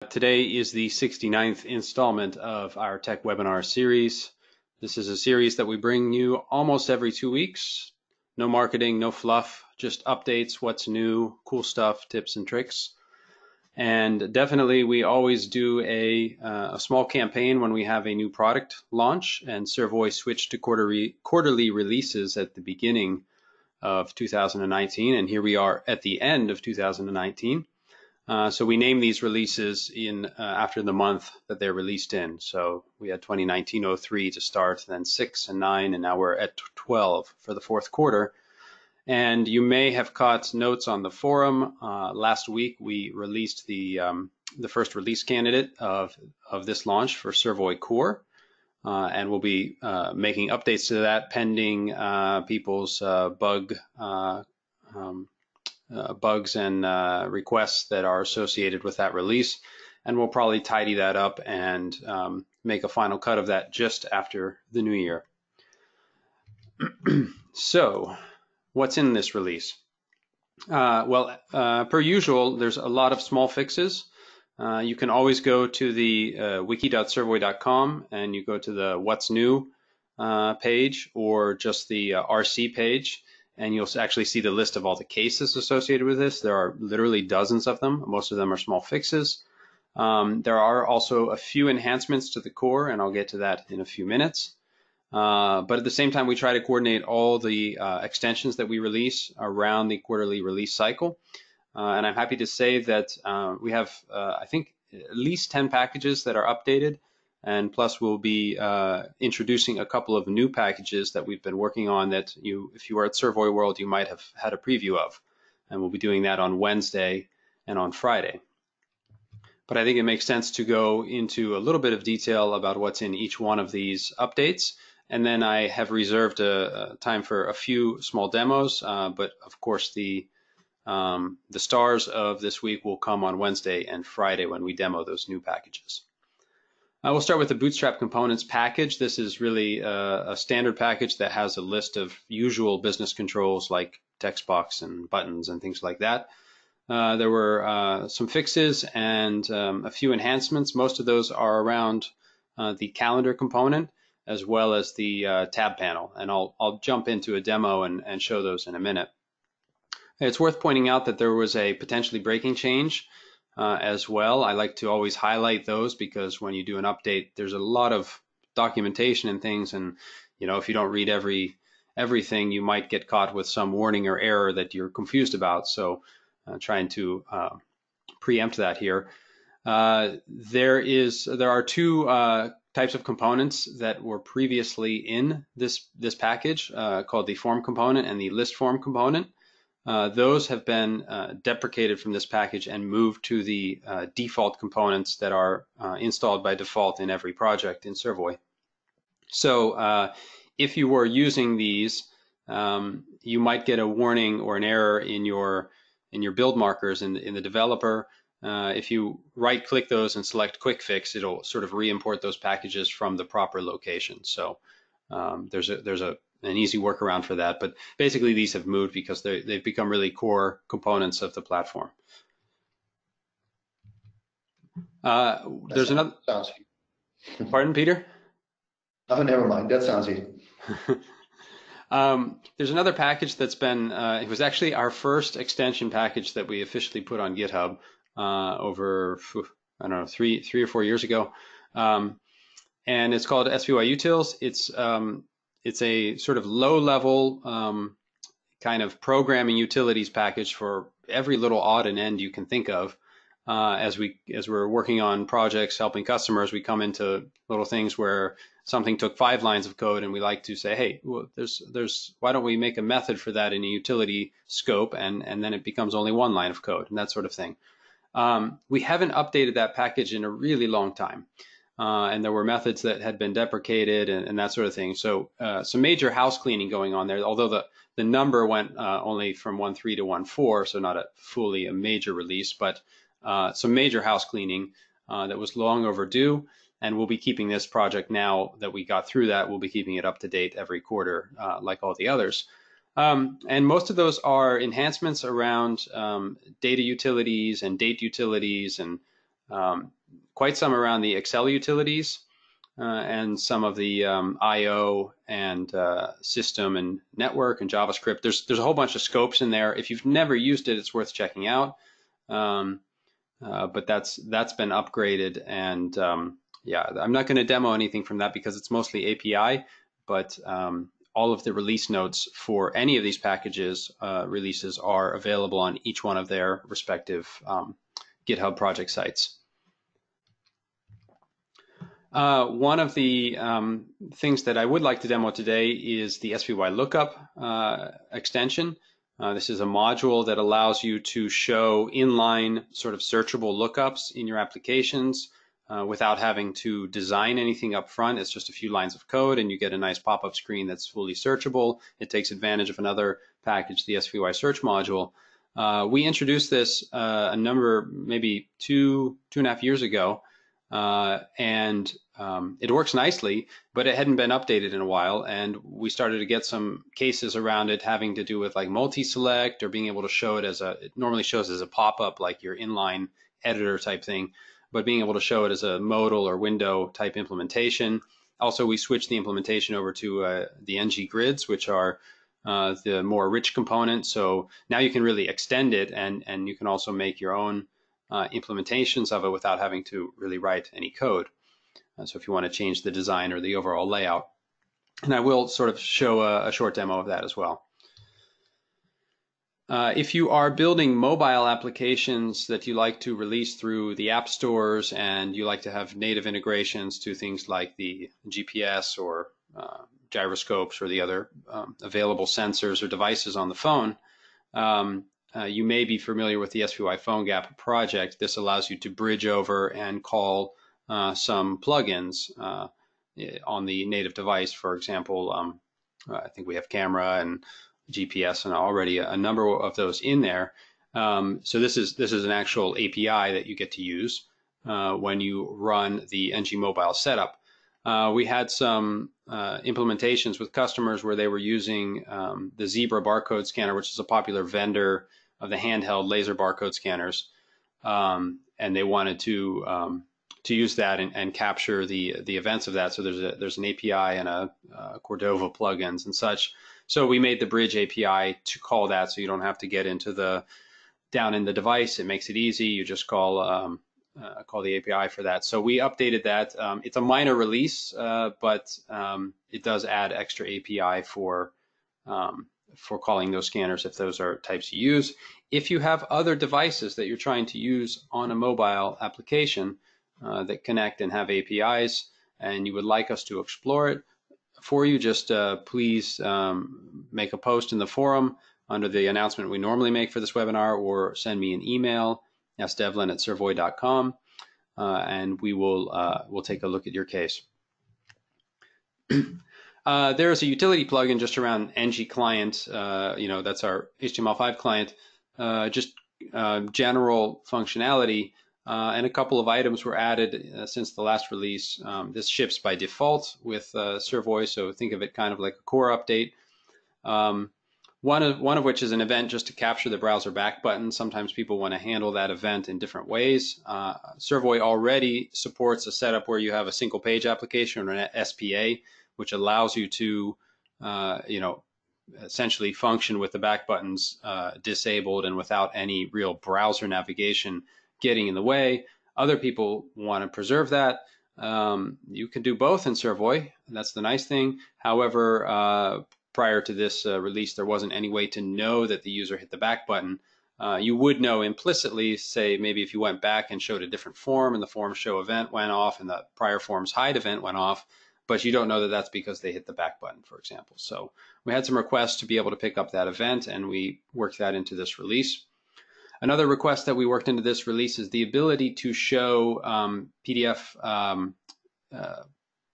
Today is the 69th installment of our Tech Webinar series. This is a series that we bring you almost every 2 weeks. No marketing, no fluff, just updates, what's new, cool stuff, tips and tricks. And definitely we always do a small campaign when we have a new product launch, and Servoy switched to quarterly releases at the beginning of 2019, and here we are at the end of 2019. So we name these releases in after the month that they're released in. So we had 2019-03 to start, then 6 and 9, and now we're at 12 for the fourth quarter. And you may have caught notes on the forum. Last week we released the first release candidate of this launch for Servoy Core, and we'll be making updates to that pending people's bugs and requests that are associated with that release, and we'll probably tidy that up and make a final cut of that just after the new year. So what's in this release? Per usual, there's a lot of small fixes. You can always go to the wiki.servoy.com and you go to the what's new page, or just the RC page, and you'll actually see the list of all the cases associated with this. There are literally dozens of them. Most of them are small fixes. There are also a few enhancements to the core, and I'll get to that in a few minutes. But at the same time, we try to coordinate all the extensions that we release around the quarterly release cycle. And I'm happy to say that we have, I think, at least 10 packages that are updated. And plus we'll be introducing a couple of new packages that we've been working on that if you were at Servoy World, you might have had a preview of. And we'll be doing that on Wednesday and on Friday. But I think it makes sense to go into a little bit of detail about what's in each one of these updates. And then I have reserved a time for a few small demos, but of course the stars of this week will come on Wednesday and Friday when we demo those new packages. We'll start with the Bootstrap Components package. This is really a standard package that has a list of usual business controls like text box and buttons and things like that. There were some fixes and a few enhancements. Most of those are around the calendar component as well as the tab panel, and I'll jump into a demo and show those in a minute. It's worth pointing out that there was a potentially breaking change as well. I like to always highlight those because when you do an update, there's a lot of documentation and things, and if you don't read everything, you might get caught with some warning or error that you're confused about. So trying to preempt that here. There are two types of components that were previously in this package called the form component and the list form component. Those have been deprecated from this package and moved to the default components that are installed by default in every project in Servoy. So if you were using these, you might get a warning or an error in your build markers in the developer. If you right-click those and select Quick Fix, it'll sort of re-import those packages from the proper location. So there's an easy workaround for that, but basically these have moved because they've become really core components of the platform. There's another. Sounds easy. Pardon, Peter? Oh, never mind. That sounds easy. There's another package that's been. It was actually our first extension package that we officially put on GitHub over, I don't know, three or 4 years ago, and it's called SVY Utils. It's a sort of low-level kind of programming utilities package for every little odd and end you can think of. As we're working on projects, helping customers, we come into little things where something took 5 lines of code, and we like to say, hey, well, why don't we make a method for that in a utility scope, and then it becomes only 1 line of code, and that sort of thing. We haven't updated that package in a really long time. And there were methods that had been deprecated and that sort of thing. So some major house cleaning going on there, although the number went only from 1.3 to 1.4, so not fully a major release, but some major house cleaning that was long overdue. And we'll be keeping this project, now that we got through that, we'll be keeping it up to date every quarter like all the others. And most of those are enhancements around data utilities and date utilities and quite some around the Excel utilities and some of the I/O and system and network and JavaScript. There's a whole bunch of scopes in there. If you've never used it, it's worth checking out. But that's been upgraded, and yeah, I'm not going to demo anything from that because it's mostly API, but all of the release notes for any of these packages releases are available on each one of their respective GitHub project sites. One of the things that I would like to demo today is the SVY lookup extension. This is a module that allows you to show inline sort of searchable lookups in your applications without having to design anything up front. It's just a few lines of code and you get a nice pop-up screen that's fully searchable. It takes advantage of another package, the SVY search module. We introduced this maybe two and a half years ago. And it works nicely, but it hadn't been updated in a while, and we started to get some cases around it having to do with like multi-select or being able to show it as it normally shows as a pop-up like your inline editor type thing, but being able to show it as a modal or window type implementation. Also, we switched the implementation over to the NG grids, which are the more rich component. So now you can really extend it, and you can also make your own implementations of it without having to really write any code. So if you want to change the design or the overall layout, and I will sort of show a short demo of that as well. If you are building mobile applications that you like to release through the app stores and you like to have native integrations to things like the GPS or gyroscopes or the other available sensors or devices on the phone, you may be familiar with the SVY PhoneGap project. This allows you to bridge over and call some plugins on the native device. For example, I think we have camera and GPS and already a number of those in there. So this is an actual API that you get to use when you run the NG Mobile setup. We had some implementations with customers where they were using the Zebra barcode scanner, which is a popular vendor of the handheld laser barcode scanners, and they wanted to use that and capture the events of that. So there's an API and a Cordova plugins and such. So we made the bridge API to call that, so you don't have to get into down in the device. It makes it easy. You just call the API for that. So we updated that. It's a minor release, but it does add extra API for calling those scanners if those are types you use. If you have other devices that you're trying to use on a mobile application that connect and have APIs, and you would like us to explore it for you, just please make a post in the forum under the announcement we normally make for this webinar, or send me an email, sdevlin@servoy.com, and we'll take a look at your case. There's a utility plugin just around NG client, that's our HTML5 client, just general functionality, and a couple of items were added since the last release. This ships by default with Servoy, so think of it kind of like a core update. One of which is an event just to capture the browser back button. Sometimes people want to handle that event in different ways. Servoy already supports a setup where you have a single page application or an SPA, which allows you to, essentially function with the back buttons disabled and without any real browser navigation getting in the way. Other people want to preserve that. You can do both in Servoy. That's the nice thing. However, prior to this release, there wasn't any way to know that the user hit the back button. You would know implicitly, say maybe if you went back and showed a different form and the form show event went off and the prior form's hide event went off, but you don't know that that's because they hit the back button, for example. So we had some requests to be able to pick up that event, and we worked that into this release. Another request that we worked into this release is the ability to show PDF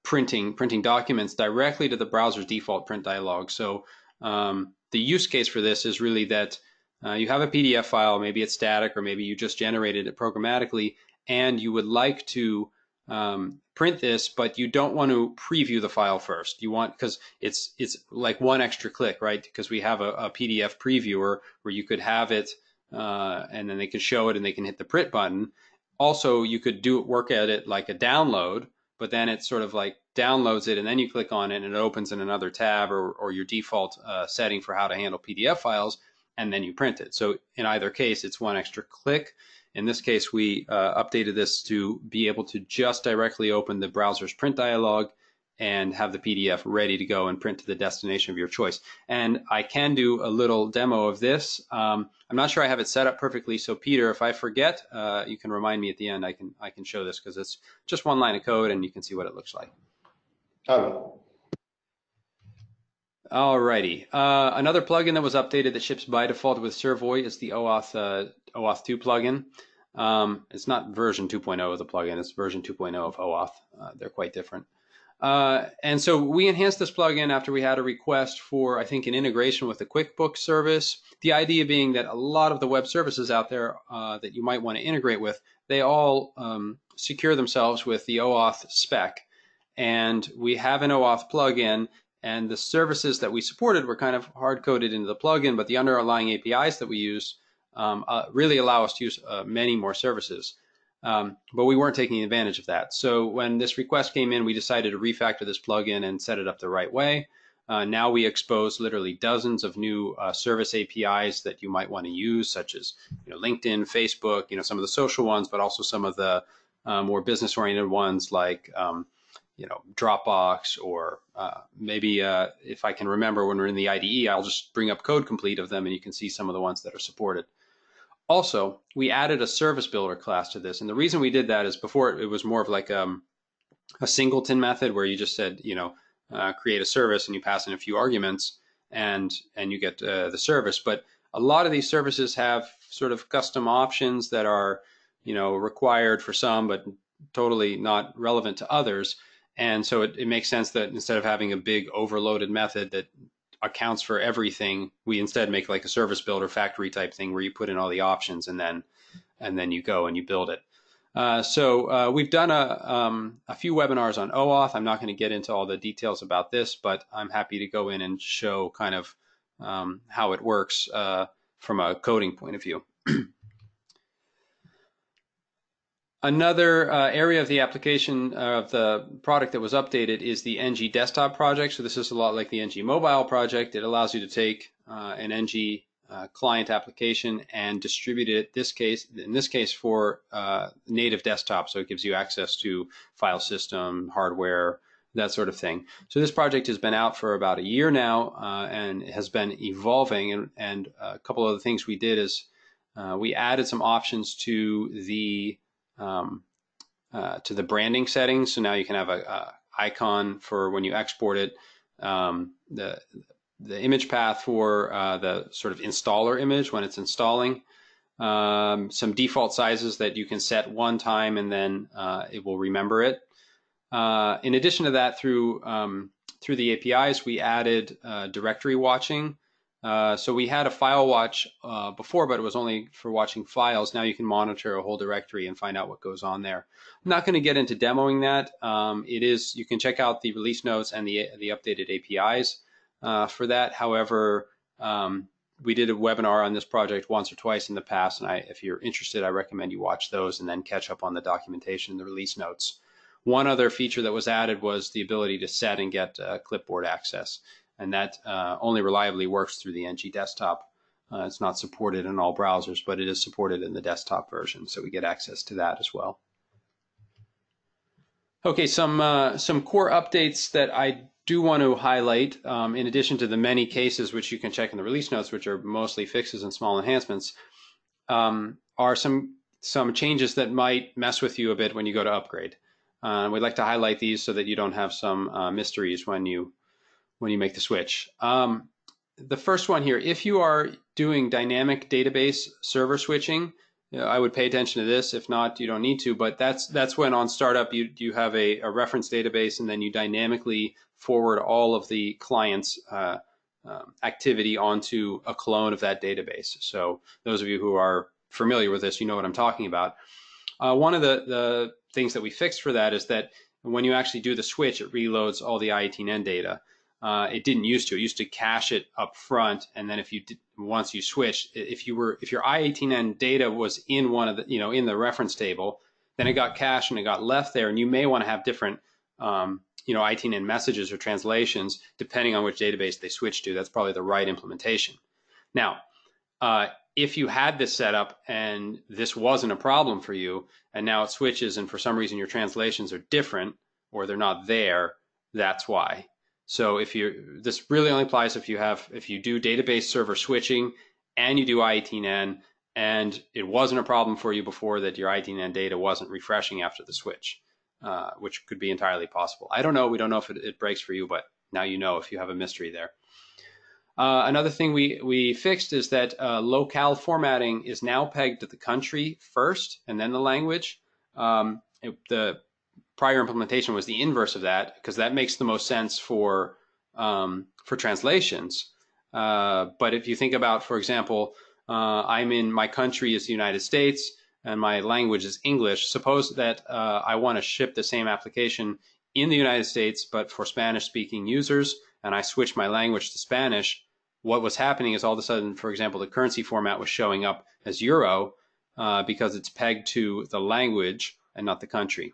printing documents directly to the browser's default print dialog. So the use case for this is really that you have a PDF file, maybe it's static or maybe you just generated it programmatically, and you would like to print this, but you don't want to preview the file first. You want, because it's like one extra click, right? Because we have a PDF previewer where you could have it and then they can show it and they can hit the print button. Also, you could work at it like a download, but then it sort of like downloads it and then you click on it and it opens in another tab or your default setting for how to handle PDF files, and then you print it. So in either case, it's one extra click. In this case, we updated this to be able to just directly open the browser's print dialog and have the PDF ready to go and print to the destination of your choice. And I can do a little demo of this. I'm not sure I have it set up perfectly, so Peter, if I forget, you can remind me at the end. I can show this because it's just one line of code and you can see what it looks like. Oh. Alrighty. Another plugin that was updated that ships by default with Servoy is the OAuth 2 plugin. It's not version 2.0 of the plugin, it's version 2.0 of OAuth. They're quite different. And so we enhanced this plugin after we had a request for, I think, an integration with the QuickBooks service. The idea being that a lot of the web services out there that you might want to integrate with, they all secure themselves with the OAuth spec. And we have an OAuth plugin, and the services that we supported were kind of hard-coded into the plugin, but the underlying APIs that we use really allow us to use many more services. But we weren't taking advantage of that. So when this request came in, we decided to refactor this plugin and set it up the right way. Now we expose literally dozens of new service APIs that you might want to use, such as LinkedIn, Facebook, some of the social ones, but also some of the more business-oriented ones like Dropbox, or maybe if I can remember when we're in the IDE, I'll just bring up code complete of them and you can see some of the ones that are supported. Also, we added a service builder class to this, and the reason we did that is before it was more of like a singleton method where you just said, create a service and you pass in a few arguments and you get the service. But a lot of these services have sort of custom options that are, required for some, but totally not relevant to others. And so it makes sense that instead of having a big overloaded method that accounts for everything, we instead make like a service builder factory type thing where you put in all the options and then you go and you build it. So we've done a few webinars on OAuth. I'm not going to get into all the details about this, but I'm happy to go in and show kind of how it works from a coding point of view. Another area of the application of the product that was updated is the NG desktop project. So this is a lot like the NG mobile project. It allows you to take an NG client application and distribute it in this case for native desktop. So it gives you access to file system, hardware, that sort of thing. So this project has been out for about a year now and has been evolving. And a couple of the things we did is we added some options to the branding settings. So now you can have a icon for when you export it, the image path for the sort of installer image when it's installing, some default sizes that you can set one time and then it will remember it. In addition to that, through the APIs, we added directory watching. So we had a file watch before, but it was only for watching files. Now you can monitor a whole directory and find out what goes on there. I'm not going to get into demoing that. You can check out the release notes and the updated APIs for that. However, we did a webinar on this project once or twice in the past, and if you're interested, I recommend you watch those and then catch up on the documentation and the release notes. One other feature that was added was the ability to set and get clipboard access. And that only reliably works through the NG desktop. It's not supported in all browsers, but it is supported in the desktop version, so we get access to that as well. Okay, some core updates that I do want to highlight, in addition to the many cases which you can check in the release notes, which are mostly fixes and small enhancements, are some changes that might mess with you a bit when you go to upgrade. We'd like to highlight these so that you don't have some mysteries when you make the switch. The first one here, if you are doing dynamic database server switching, I would pay attention to this. If not, you don't need to, but that's when on startup you have a reference database and then you dynamically forward all of the client's activity onto a clone of that database. So those of you who are familiar with this, you know what I'm talking about. One of the things that we fixed for that is that when you actually do the switch, it reloads all the I18N data. It didn't used to. It used to cache it up front, and then once you switched, if your I18N data was in one of the in the reference table, then it got cached and it got left there, and you may want to have different ITN messages or translations depending on which database they switch to. That's probably the right implementation. Now, if you had this set up and this wasn't a problem for you, and now it switches and for some reason your translations are different or they're not there, that's why. So this really only applies if you do database server switching and you do IETN and it wasn't a problem for you before that your IETN data wasn't refreshing after the switch, which could be entirely possible. I don't know. We don't know if it breaks for you, but now you know if you have a mystery there. Another thing we fixed is that locale formatting is now pegged to the country first and then the language. The prior implementation was the inverse of that because that makes the most sense for translations. But if you think about, for example, my country is the United States and my language is English. Suppose that I want to ship the same application in the United States, but for Spanish-speaking users, and I switch my language to Spanish. What was happening is all of a sudden, for example, the currency format was showing up as Euro because it's pegged to the language and not the country.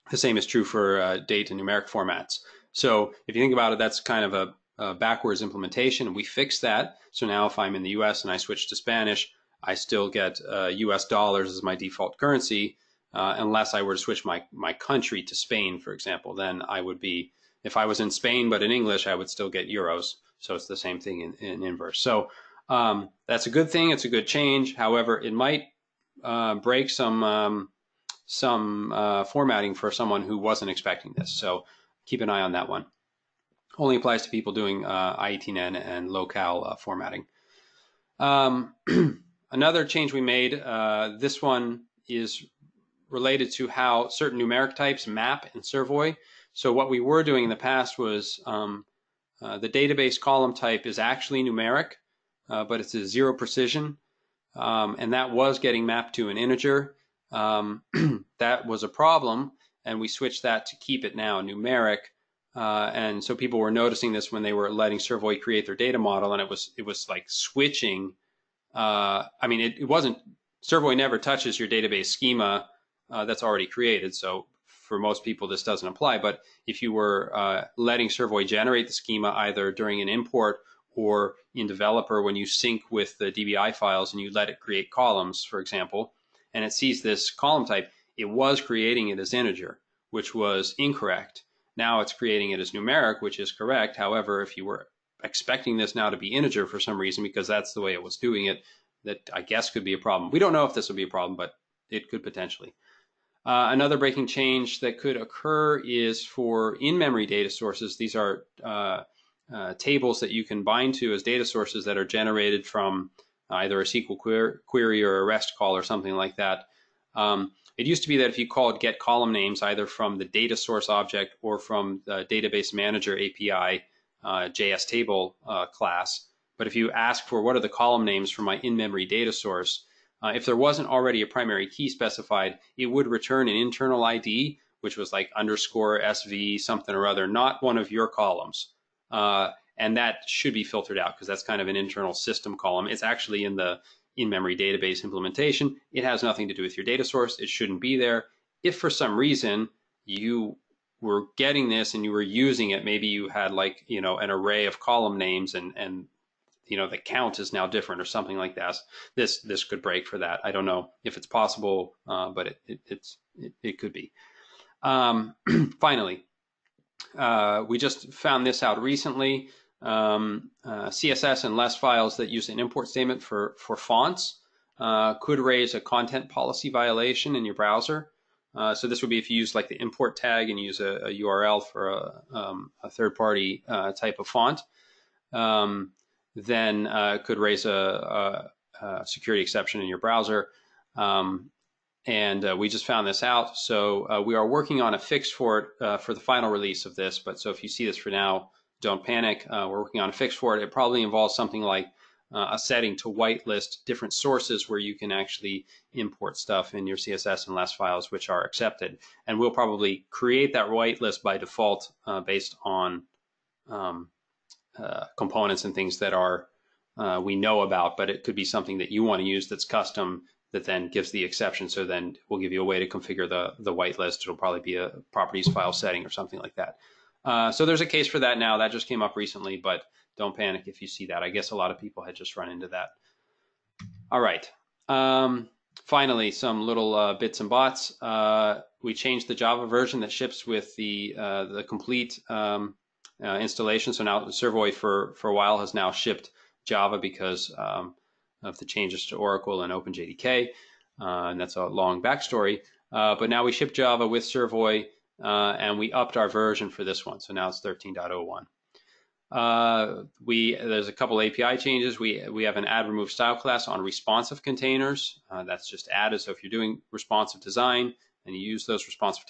The same is true for date and numeric formats. So if you think about it, that's kind of a backwards implementation, and we fixed that. So now if I'm in the US and I switch to Spanish, I still get US dollars as my default currency, unless I were to switch my country to Spain, for example. Then I would be, if I was in Spain but in English, I would still get euros. So it's the same thing in inverse. So that's a good thing. It's a good change. However, it might break some formatting for someone who wasn't expecting this. So keep an eye on that one. Only applies to people doing IETN and locale formatting. Another change we made, this one is related to how certain numeric types map in Servoy. So what we were doing in the past was the database column type is actually numeric, but it's a 0 precision, and that was getting mapped to an integer. That was a problem, and we switched that to keep it now numeric. And so people were noticing this when they were letting Servoy create their data model, and it was like switching. I mean, it wasn't, Servoy never touches your database schema that's already created. So for most people, this doesn't apply. But if you were letting Servoy generate the schema either during an import or in developer when you sync with the DBI files and you let it create columns, for example, and it sees this column type, it was creating it as integer, which was incorrect. Now it's creating it as numeric, which is correct. However, if you were expecting this now to be integer for some reason, because that's the way it was doing it, that I guess could be a problem. We don't know if this will be a problem, but it could potentially. Another breaking change that could occur is for in-memory data sources. These are tables that you can bind to as data sources that are generated from either a SQL query or a REST call or something like that. It used to be that if you called get column names either from the data source object or from the database manager API JS table class, but if you ask for what are the column names for my in-memory data source, if there wasn't already a primary key specified, it would return an internal ID, which was like underscore SV something or other, not one of your columns. And that should be filtered out because that's kind of an internal system column. It's actually in the in-memory database implementation. It has nothing to do with your data source. It shouldn't be there. If for some reason you were getting this and you were using it, maybe you had like, an array of column names and the count is now different or something like that. This could break for that. I don't know if it's possible, but it could be. Finally, we just found this out recently. CSS and less files that use an import statement for fonts could raise a content policy violation in your browser. So this would be if you use like the import tag and use a URL for a third-party type of font, then it could raise a security exception in your browser. And we just found this out. So we are working on a fix for it for the final release of this. But so if you see this for now, don't panic. We're working on a fix for it. It probably involves something like a setting to whitelist different sources where you can actually import stuff in your CSS and less files which are accepted. And we'll probably create that whitelist by default based on components and things that are we know about, but it could be something that you want to use that's custom that then gives the exception. So then we'll give you a way to configure the whitelist. It'll probably be a properties file setting or something like that. So there's a case for that now. That just came up recently, but don't panic if you see that. I guess a lot of people had just run into that. All right. Finally, some little bits and bots. We changed the Java version that ships with the complete installation. So now Servoy for a while has now shipped Java because of the changes to Oracle and OpenJDK, and that's a long backstory. But now we ship Java with Servoy, and we upped our version for this one. So now it's 13.01. There's a couple API changes. We have an add remove style class on responsive containers. That's just added. So if you're doing responsive design and you use those responsive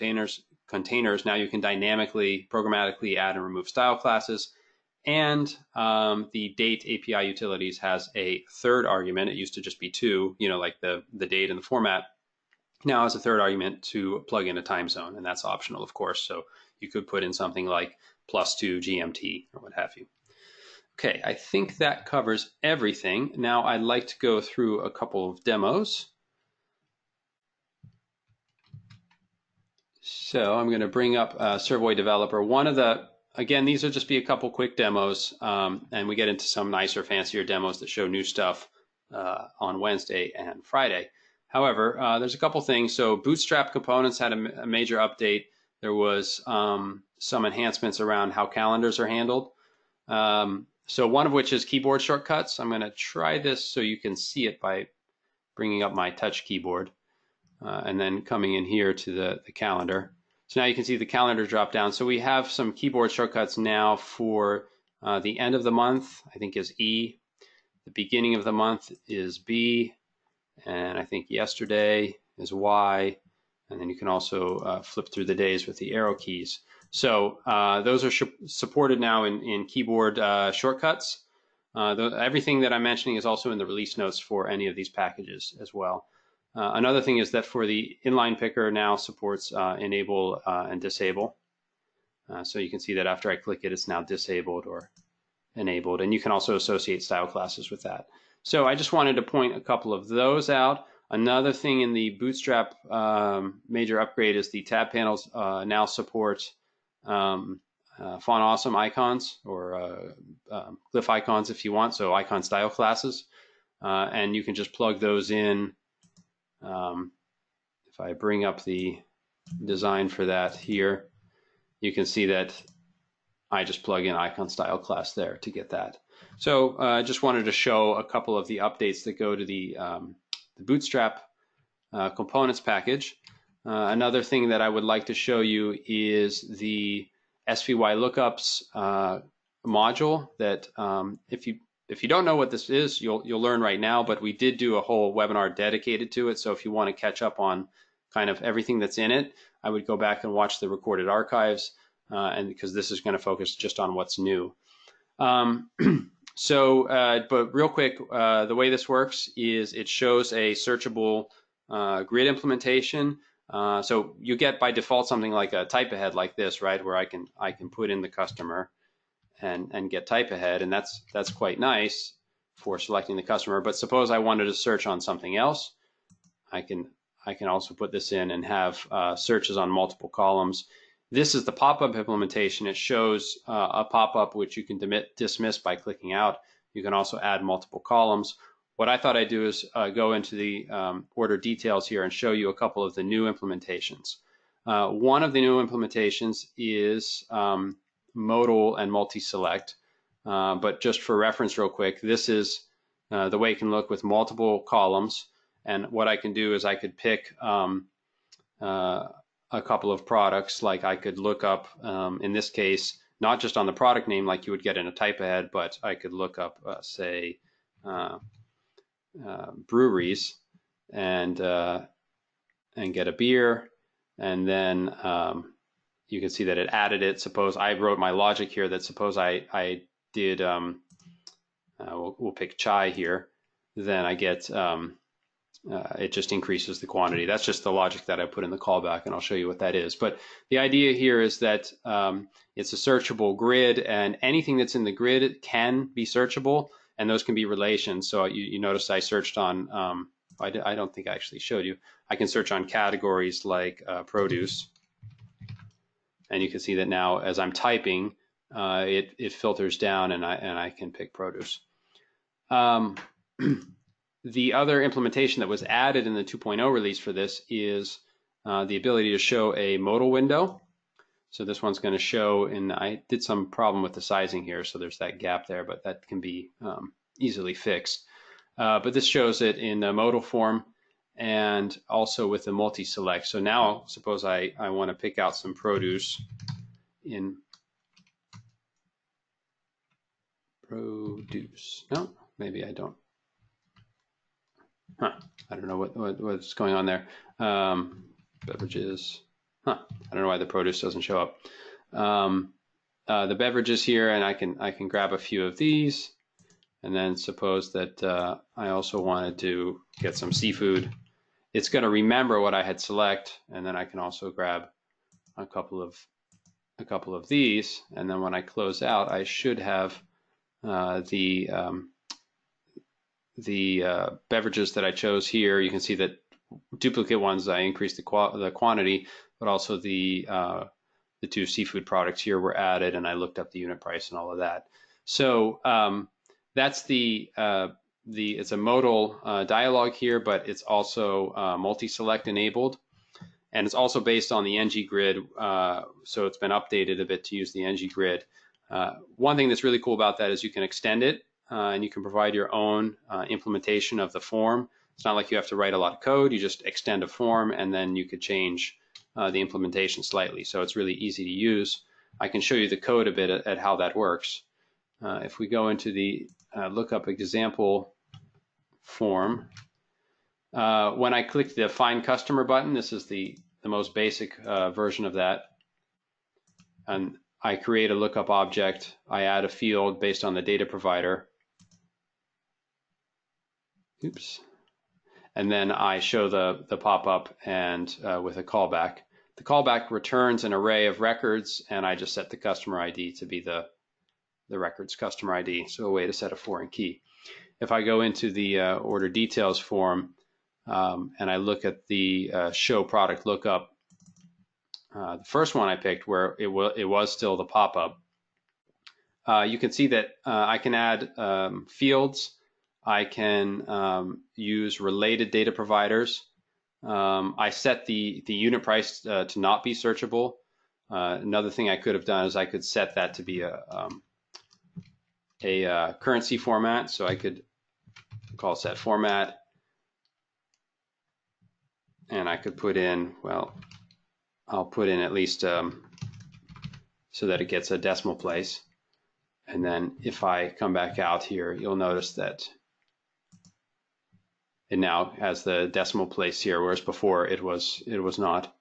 containers, now you can dynamically, programmatically add and remove style classes. And the date API utilities has a third argument. It used to just be two, like the date and the format. Now has a third argument to plug in a time zone, and that's optional, of course. So you could put in something like +2 GMT or what have you. Okay, I think that covers everything. Now I'd like to go through a couple of demos. So I'm going to bring up Servoy Developer. Again, these will just be a couple quick demos, and we get into some nicer, fancier demos that show new stuff on Wednesday and Friday. However, there's a couple things. So Bootstrap Components had a major update. There was some enhancements around how calendars are handled. So one of which is keyboard shortcuts. I'm going to try this so you can see it by bringing up my touch keyboard and then coming in here to the calendar. So now you can see the calendar drop down. So we have some keyboard shortcuts now for the end of the month, I think is E. The beginning of the month is B. And I think yesterday is Y. And then you can also flip through the days with the arrow keys. So those are supported now in keyboard shortcuts. Everything that I'm mentioning is also in the release notes for any of these packages as well. Another thing is that for the inline picker now supports enable and disable. So you can see that after I click it, it's now disabled or enabled. And you can also associate style classes with that. So I just wanted to point a couple of those out. Another thing in the Bootstrap major upgrade is the tab panels now support font awesome icons or glyph icons if you want, so icon style classes. And you can just plug those in. If I bring up the design for that here, you can see that I just plug in icon style class there to get that. So I just wanted to show a couple of the updates that go to the Bootstrap components package. Another thing that I would like to show you is the SVY lookups module that if you don't know what this is, you'll learn right now, but we did do a whole webinar dedicated to it. So if you want to catch up on kind of everything that's in it, I would go back and watch the recorded archives, and because this is going to focus just on what's new. But real quick, the way this works is it shows a searchable grid implementation. So you get by default something like a type ahead like this, right, where I can put in the customer and get type ahead, and that's quite nice for selecting the customer. But suppose I wanted to search on something else, I can also put this in and have searches on multiple columns. This is the pop-up implementation. It shows a pop-up which you can dismiss by clicking out. You can also add multiple columns. What I thought I'd do is go into the order details here and show you a couple of the new implementations. One of the new implementations is Modal and multi-select. But just for reference real quick, this is the way it can look with multiple columns. And what I can do is I could pick a couple of products, like I could look up, in this case, not just on the product name like you would get in a type ahead, but I could look up, say, breweries and get a beer, and then you can see that it added it. Suppose I wrote my logic here that suppose I did, we'll pick chai here, then I get, it just increases the quantity. That's just the logic that I put in the callback, and I'll show you what that is. But the idea here is that it's a searchable grid, and anything that's in the grid can be searchable, and those can be relations. So you notice I searched on I don't think I actually showed you. I can search on categories like produce, and you can see that now as I'm typing, it filters down, and I can pick produce. The other implementation that was added in the 2.0 release for this is the ability to show a modal window. So this one's going to show, and I did some problem with the sizing here, so there's that gap there, but that can be easily fixed. But this shows it in a modal form and also with a multi-select. So now suppose I want to pick out some produce in produce. No, maybe I don't. I don't know what's going on there. Beverages. I don't know why the produce doesn't show up. The beverages here, and I can grab a few of these, and then suppose that I also wanted to get some seafood. It's going to remember what I had select, and then I can also grab a couple of these, and then when I close out, I should have the beverages that I chose here. You can see that duplicate ones, I increased the quantity, but also the two seafood products here were added, and I looked up the unit price and all of that. So that's it's a modal dialog here, but it's also multi-select enabled, and it's also based on the ng grid. So it's been updated a bit to use the ng grid. One thing that's really cool about that is you can extend it, and you can provide your own implementation of the form. It's not like you have to write a lot of code. You just extend a form, and then you could change the implementation slightly. So it's really easy to use. I can show you the code a bit at how that works. If we go into the lookup example form, when I click the Find Customer button, this is the most basic version of that. And I create a lookup object. I add a field based on the data provider. Oops. And then I show the pop-up and with a callback. The callback returns an array of records, and I just set the customer ID to be the record's customer ID, so a way to set a foreign key. If I go into the order details form and I look at the show product lookup, the first one I picked where it was still the pop-up, you can see that I can add fields. I can use related data providers. I set the unit price to not be searchable. Another thing I could have done is I could set that to be a currency format. So I could call set format, and I could put in, well, I'll put in at least so that it gets a decimal place. And then if I come back out here, you'll notice that it now has the decimal place here, whereas before it was not.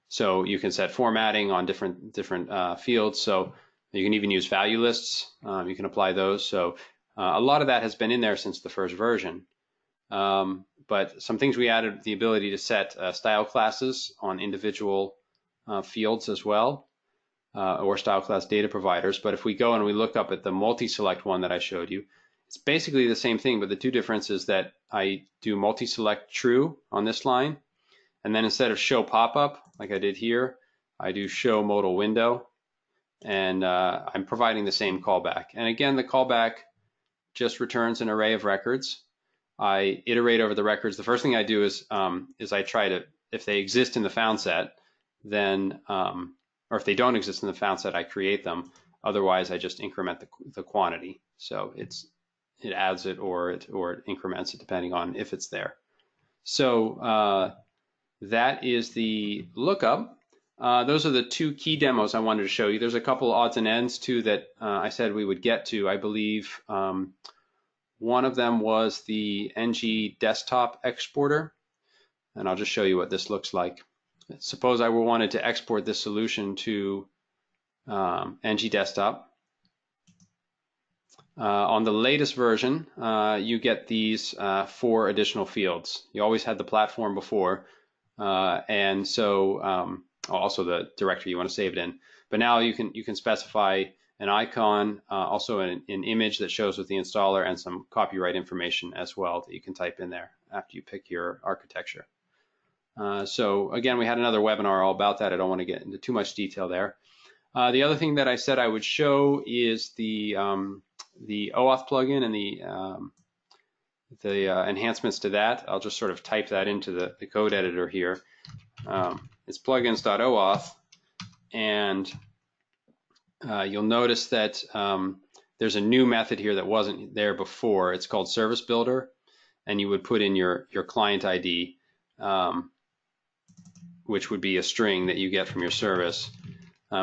So you can set formatting on different fields. So you can even use value lists. You can apply those. So a lot of that has been in there since the first version. But some things we added, the ability to set style classes on individual fields as well, or style class data providers. But if we go and we look up at the multi-select one that I showed you, it's basically the same thing, but the two differences that I do multi-select true on this line, and then instead of show pop-up like I did here, I do show modal window, and I'm providing the same callback. And again, the callback just returns an array of records. I iterate over the records. The first thing I do is I try to, if they exist in the found set, then, or if they don't exist in the found set, I create them. Otherwise, I just increment the quantity. So it adds it or it increments it depending on if it's there. So that is the lookup. Those are the two key demos I wanted to show you. There's a couple odds and ends too that I said we would get to. I believe one of them was the ng desktop exporter, and I'll just show you what this looks like. Suppose I wanted to export this solution to ng desktop. On the latest version, you get these 4 additional fields. You always had the platform before, and so also the directory you want to save it in. But now you can specify an icon, also an image that shows with the installer, and some copyright information as well that you can type in there after you pick your architecture. So again, we had another webinar all about that. I don't want to get into too much detail there. The other thing that I said I would show is the OAuth plugin and the enhancements to that. I'll just sort of type that into the code editor here. It's plugins.oauth, and you'll notice that there's a new method here that wasn't there before. It's called Service Builder, and you would put in your client ID, which would be a string that you get from your service.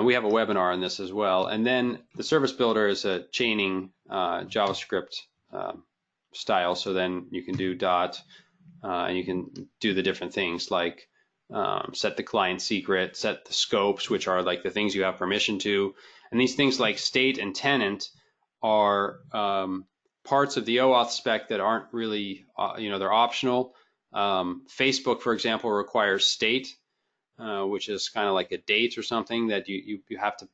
We have a webinar on this as well. And then the Service Builder is a chaining JavaScript style, so then you can do dot, and you can do the different things like set the client secret, set the scopes, which are like the things you have permission to. And these things like state and tenant are parts of the OAuth spec that aren't really, they're optional. Facebook, for example, requires state, which is kind of like a date or something that you have to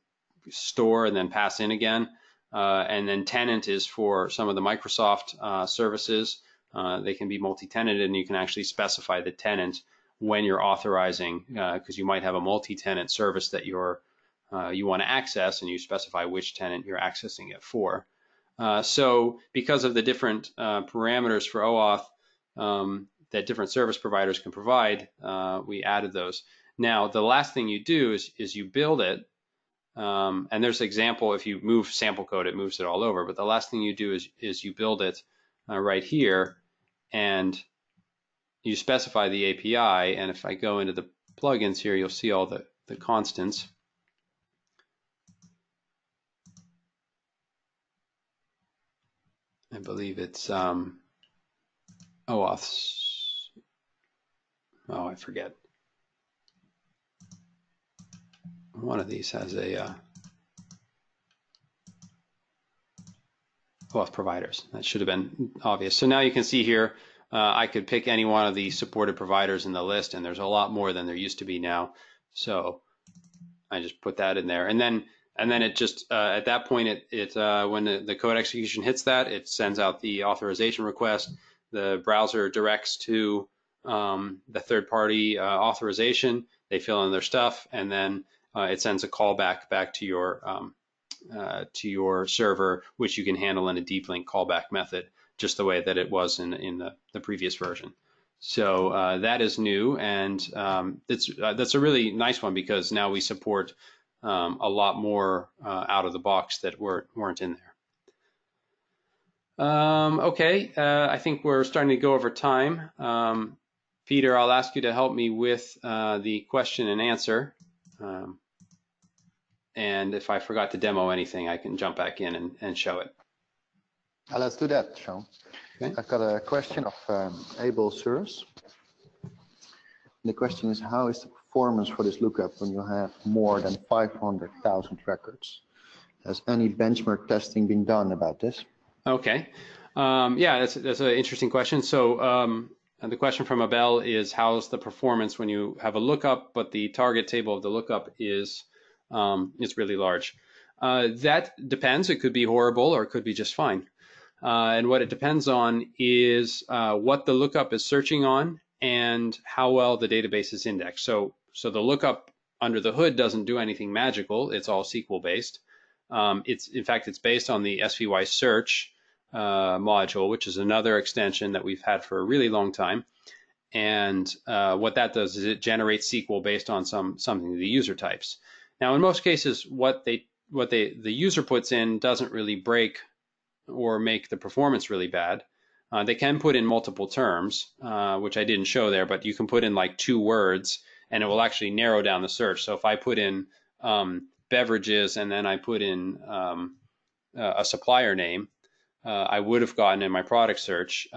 store and then pass in again. And then tenant is for some of the Microsoft services. They can be multi-tenanted, and you can actually specify the tenant when you're authorizing, because you might have a multi-tenant service that you want to access, and you specify which tenant you're accessing it for. So because of the different parameters for OAuth that different service providers can provide, we added those. Now, the last thing you do is you build it, and there's an example. If you move sample code, it moves it all over. But the last thing you do is you build it right here, and you specify the API. And if I go into the plugins here, you'll see all the constants. I believe it's OAuth. Oh, I forget. One of these has a OAuth providers. That should have been obvious. So now you can see here, I could pick any one of the supported providers in the list, and there's a lot more than there used to be now. So I just put that in there, and then it just at that point, when the code execution hits that, it sends out the authorization request. The browser directs to the third-party authorization. They fill in their stuff, and then it sends a callback back to your server, which you can handle in a deep link callback method, just the way that it was in the previous version. So that is new, and that's a really nice one, because now we support a lot more out of the box that weren't in there. Okay, I think we're starting to go over time. Peter, I'll ask you to help me with the question and answer. And if I forgot to demo anything, I can jump back in and show it. Let's do that, Sean. Okay. I've got a question of Abel Sears. The question is, how is the performance for this lookup when you have more than 500,000 records? Has any benchmark testing been done about this? Okay. Yeah, that's an interesting question. So the question from Abel is, how's the performance when you have a lookup, but the target table of the lookup is really large? That depends. It could be horrible, or it could be just fine. And what it depends on is what the lookup is searching on and how well the database is indexed. So the lookup under the hood doesn't do anything magical. It's all SQL based. In fact, it's based on the SVY search module, which is another extension that we've had for a really long time. And what that does is it generates SQL based on something the user types. Now, in most cases, what the user puts in doesn't really break or make the performance really bad. They can put in multiple terms, which I didn't show there, but you can put in like 2 words, and it will actually narrow down the search. So if I put in beverages and then I put in a supplier name, I would have gotten in my product search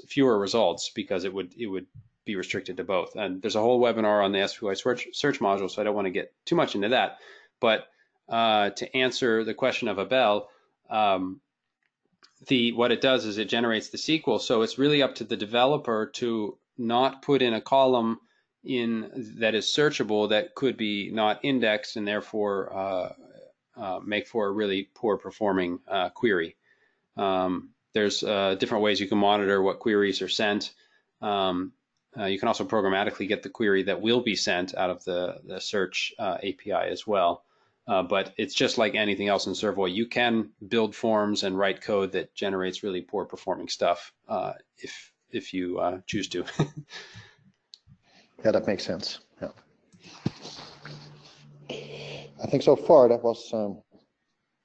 fewer results, because it would be restricted to both. And there's a whole webinar on the SVY search module, so I don't want to get too much into that. But to answer the question of Abel, what it does is it generates the SQL. So it's really up to the developer to not put in a column that is searchable that could be not indexed, and therefore make for a really poor performing query. There's different ways you can monitor what queries are sent. You can also programmatically get the query that will be sent out of the search API as well. But it's just like anything else in Servoy. You can build forms and write code that generates really poor performing stuff if you choose to. Yeah, that makes sense. Yeah. I think so far that was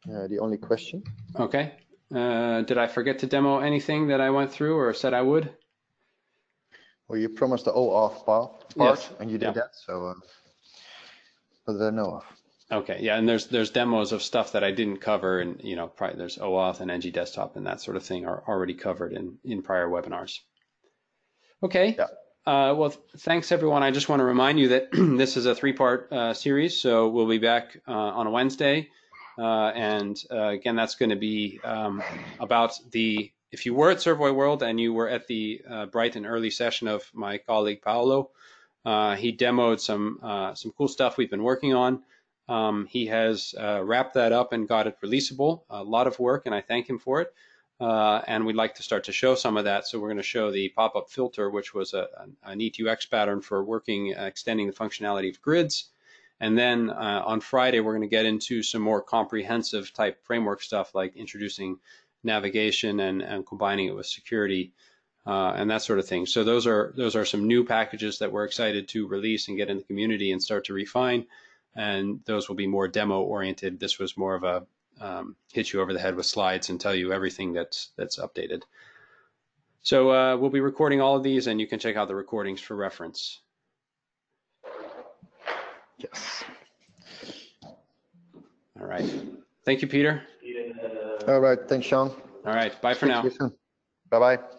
the only question. Okay. Did I forget to demo anything that I went through or said I would? Well, you promised the OAuth part, yes. And you did that, so that I know of. Okay, yeah, and there's demos of stuff that I didn't cover, and probably there's OAuth and NG Desktop and that sort of thing are already covered in prior webinars. Okay. Yeah. Well, thanks everyone. I just want to remind you that this is a 3-part series, so we'll be back on a Wednesday, and again, that's going to be about if you were at Servoy World and you were at the bright and early session of my colleague Paolo, he demoed some cool stuff we've been working on. He has wrapped that up and got it releasable. A lot of work, and I thank him for it. And we'd like to start to show some of that. So we're going to show the pop-up filter, which was a neat UX pattern for extending the functionality of grids. And then on Friday, we're going to get into some more comprehensive type framework stuff, like introducing navigation and combining it with security and that sort of thing. So those are some new packages that we're excited to release and get in the community and start to refine. And those will be more demo oriented. This was more of a hit you over the head with slides and tell you everything that's updated. So we'll be recording all of these, and you can check out the recordings for reference. Yes. All right. Thank you, Peter. All right. Thanks, Sean. All right. Bye for now. Bye-bye.